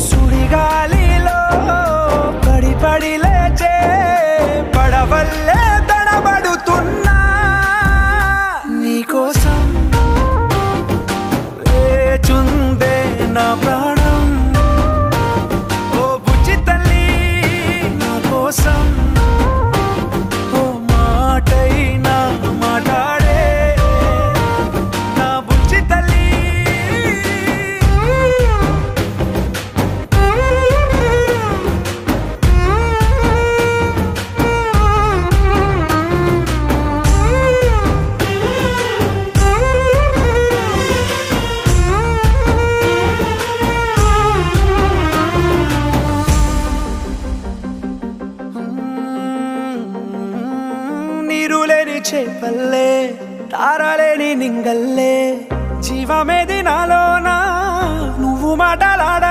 సుడిగాలిలో పడి పడి లేచే పడవల్లే తడబడుతున్నా నీకోసం వేచుందే నా ప్రాణం ఓ బుజ్జి తల్లి నా కోసం ఓ మాటైనా మాట్లాడే నా బుజ్జి తల్లి నీరులేని చేపల్లే తారలేని నింగల్లే జీవమేది నాలోనా నువ్వు మాటలాడ